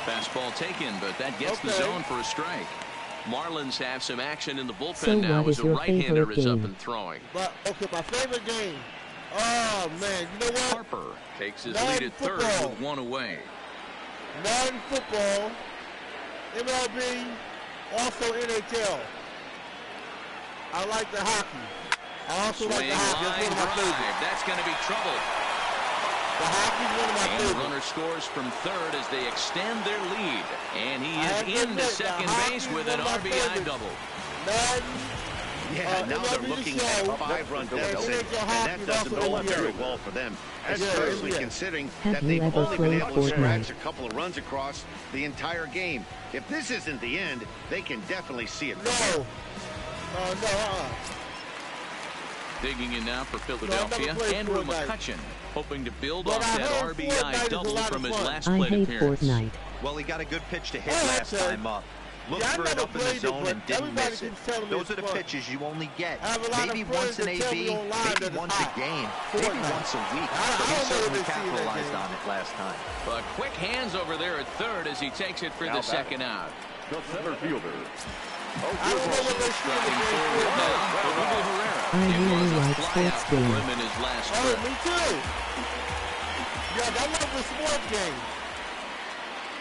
Fastball taken, but that gets the zone for a strike. Marlins have some action in the bullpen So now what as is a your right-hander favorite is up game? and throwing. But, okay, my favorite game. Oh, man, you know what? Harper takes his Madden lead at third football. with one away. Madden football, MLB, also NHL. I like the hockey. I also like Swing, the hockey. That's line one of my favorites. drive. That's going to be trouble. The hockey's one of my And the favorites. runner scores from third as they extend their lead. And he I is have to into admit, second the base hockey's with one an of my RBI favorites. double. Madden, Yeah, now they're MLB looking The at Show, 5-run and deficit, NHL and hockey that is doesn't also bode very NBA. well for them, Yeah, especially yeah. considering Have that you they've ever only been played able to Fortnite? scratch a couple of runs across the entire game. If this isn't the end, they can definitely see it. No. No. Digging in now for Philadelphia, played Andrew Fortnite. McCutchen, hoping to build But off I that heard Fortnite RBI is a double lot of from his fun. last I plate hate appearance. Fortnite. Well, he got a good pitch to hit Oh, last that's it. time up. Looked Yeah, I for it never up in the played it, zone but and didn't everybody miss it. keeps telling me Those it's are the fun. pitches you only get. I have a lot Maybe of once friends an that tell me AB, online maybe that it's once a hot. game, maybe Fortnite. once a week. I But he don't know certainly what they see in that capitalized game. on it last time. But quick hands over there at third as he takes it for Now the second out. The center fielder. I don't know what they see in Driving the forward game. now for Miguel Herrera. I It really was a like flyout sports for games. him in his last Oh, trip. me too. Yeah, I love the sports game.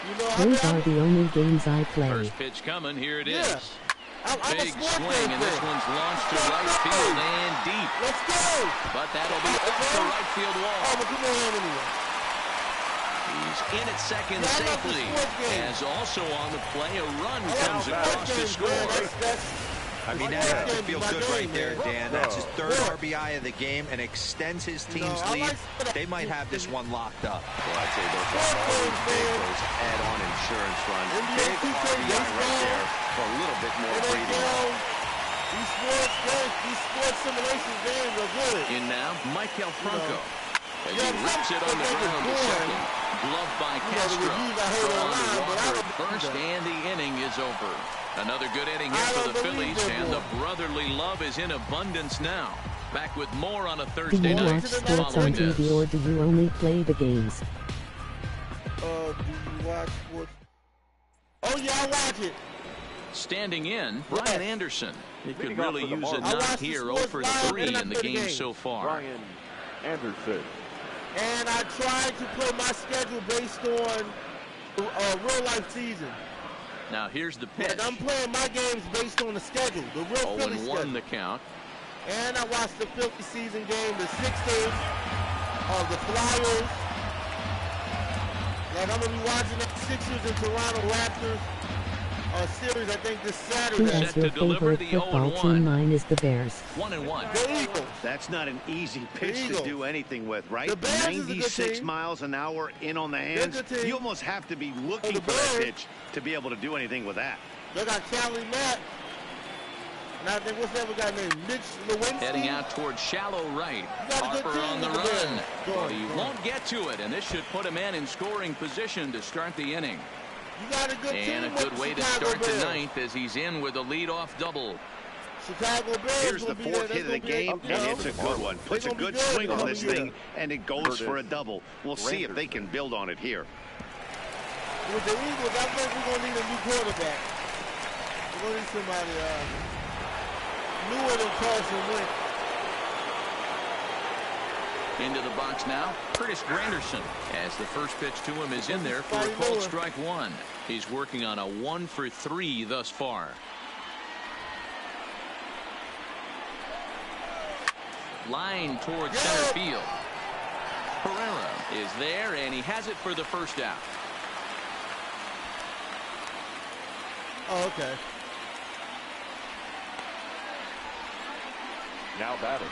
You know, Those are the only games I play. First pitch coming, here it is. Yeah. I'm a Big sports swing, game and this fan. one's launched to Let's right go. field and deep. Let's go. But that'll be off the right field Oh, wall. but come on anyway. He's in at second Yeah, I love the safely. sports game. As also on the play, a run I love comes sports across to games, score. man. That's I mean, my that has to game, feel my good game, right there, man. Dan. That's his third Yeah. RBI of the game and extends his team's I lead. like that. They might have this one locked up. Well, I'd say those are always big, those add-on insurance runs. NBA Big 2K RBI right baseball. there for a little bit more breathing. NHL, these sports games, these sports simulation games are good. In now, Michael Franco. As Yeah, he rips it on the something ground to was second. Gloved by the Castro. reviews I heard Drawn to online, but I Walker don't at believe first, that. and the inning is over. Another good inning here I for don't the believe Phillies, that, and the boy. brotherly love is in abundance now. Back with more on a Do Thursday you night watch sports following on TV this. or do you only play the games? Do you watch sports? Oh, yeah, I watch it. Standing in, Yes. Brian Anderson. He could Leading off really for the use a Marlins. I knock watched the here, sports 0 for live 3 and I in the play the game game. so far. Brian Anderson. And I tried to play my schedule based on real-life season. Now here's the pitch. And I'm playing my games based on the schedule, the real Philly 0-1 schedule. the count. And I watched the Philly season game, the Sixers, the Flyers. Like, I'm going to be watching the Sixers and Toronto Raptors. series, I think, this Who Saturday. is Set your to deliver favorite the football 0-1. team? Mine is the Bears. 1-1. The Eagles. That's not an easy pitch to do anything with, right? The Bears is a good 96 team. miles an hour in on the They're a hands. good team. You almost have to be looking the for that Bears. pitch to be able to do anything with that. They got Callie Mack. And I think, what's the other guy named? Mitch Lewinsky. Heading out towards shallow right. got a good Harper team on the with the run. Bears. But he won't get to it, and this should put a man in scoring position to start the inning. You got a good team And a with good the way to Chicago start the Bears. ninth as he's in with a leadoff double. Chicago Bears. Here's the gonna be fourth there. hit of the That's gonna game, be and it's a good one. Puts a gonna be good good. swing They're on gonna this be good. thing, and it goes for a double. We'll see if they can build on it here. With the Eagles, I think we're going to need a new quarterback. We're going to need somebody newer than Carson Wentz. Into the box now, Curtis Granderson, as the first pitch to him is in there for a called strike one. He's working on a 1-for-3 thus far. Line towards center field. Pereira is there, and he has it for the first out. Oh, okay. Now batting,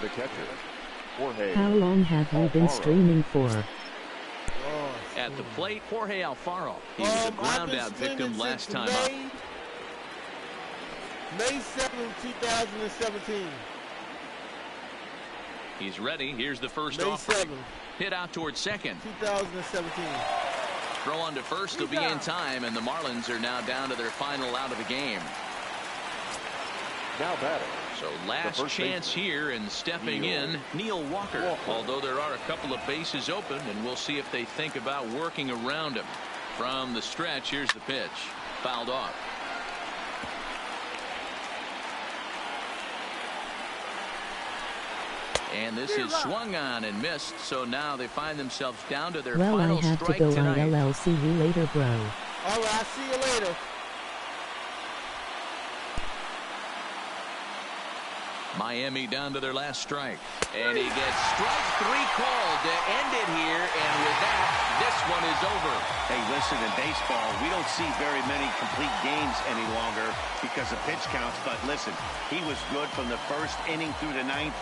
the catcher, Jorge. How long have you been streaming for? Oh, At the plate, Jorge Alfaro. He was a ground-out victim last time up. May 7, 2017. He's ready. Here's the first May offering. 7, Hit out towards second. 2017. Throw on to first. He'll be in time, and the Marlins are now down to their final out of the game. Now batting. So last chance here, and stepping in, Neil Walker. Although there are a couple of bases open, and we'll see if they think about working around him. From the stretch, here's the pitch. Fouled off. And this is swung on and missed, so now they find themselves down to their Well, I final have to strike go. tonight. ILL. See you later, bro. All right, I'll see you later. Miami down to their last strike. And he gets strike three called to end it here, and with that, this one is over. Hey, listen, in baseball, we don't see very many complete games any longer because of pitch counts, but listen, he was good from the first inning through the ninth.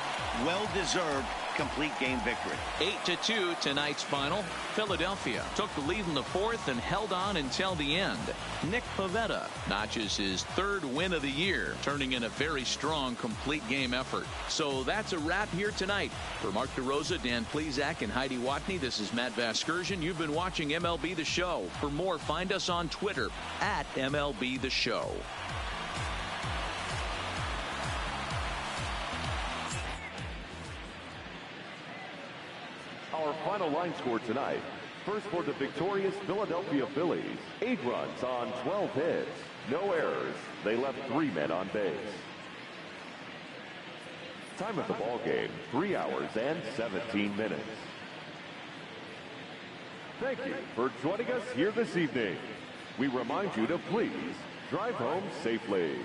Well-deserved complete game victory. 8-2 tonight's final. Philadelphia took the lead in the fourth and held on until the end. Nick Pivetta notches his third win of the year, turning in a very strong complete game effort. So that's a wrap here tonight. For Mark DeRosa, Dan Plesac, and Heidi Watney, this is Matt Vasgersian. You've been watching MLB The Show. For more, find us on Twitter at MLB The Show. Our final line score tonight. First for the victorious Philadelphia Phillies. 8 runs on 12 hits. No errors. They left 3 men on base. Time of the ball game, 3 hours and 17 minutes. Thank you for joining us here this evening. We remind you to please drive home safely.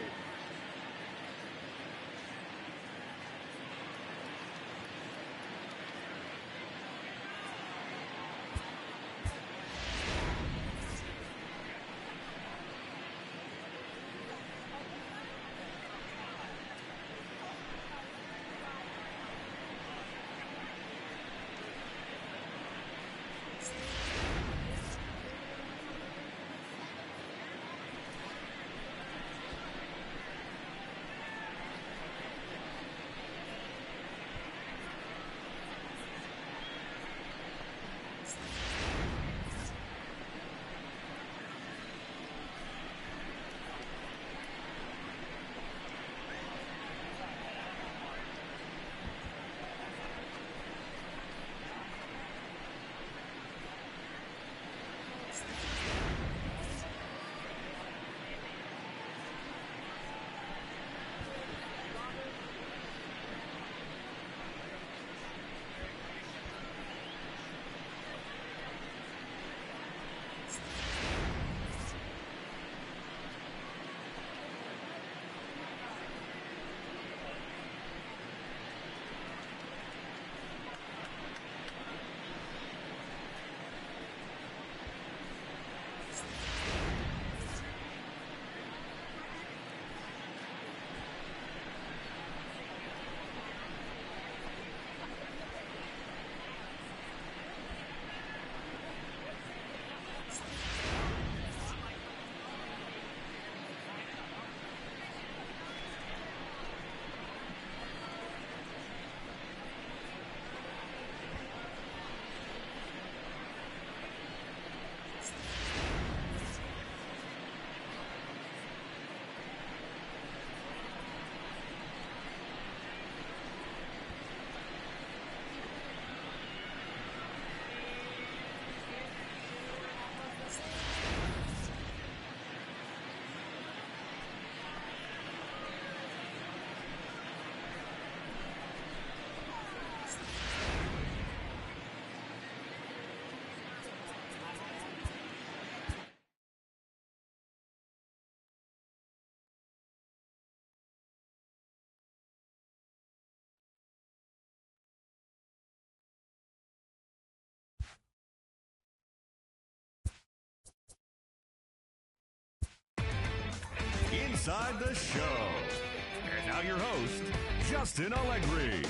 Inside the Show. And now your host, Justin Allegri.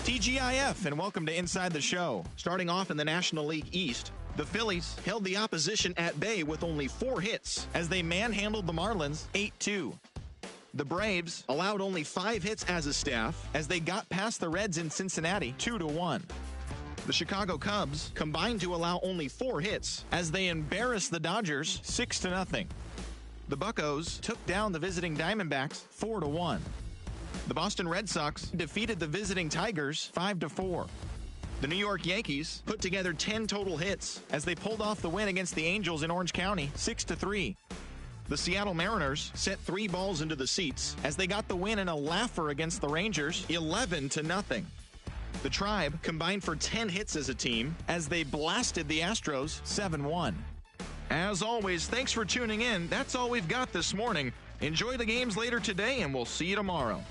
TGIF, and welcome to Inside the Show. Starting off in the National League East, the Phillies held the opposition at bay with only 4 hits as they manhandled the Marlins 8-2. The Braves allowed only 5 hits as a staff as they got past the Reds in Cincinnati 2-1. The Chicago Cubs combined to allow only 4 hits as they embarrassed the Dodgers 6-0. The Buccos took down the visiting Diamondbacks 4-1. The Boston Red Sox defeated the visiting Tigers 5-4. The New York Yankees put together 10 total hits as they pulled off the win against the Angels in Orange County 6-3. The Seattle Mariners sent 3 balls into the seats as they got the win in a laugher against the Rangers 11-0. The Tribe combined for 10 hits as a team as they blasted the Astros 7-1. As always, thanks for tuning in. That's all we've got this morning. Enjoy the games later today, and we'll see you tomorrow.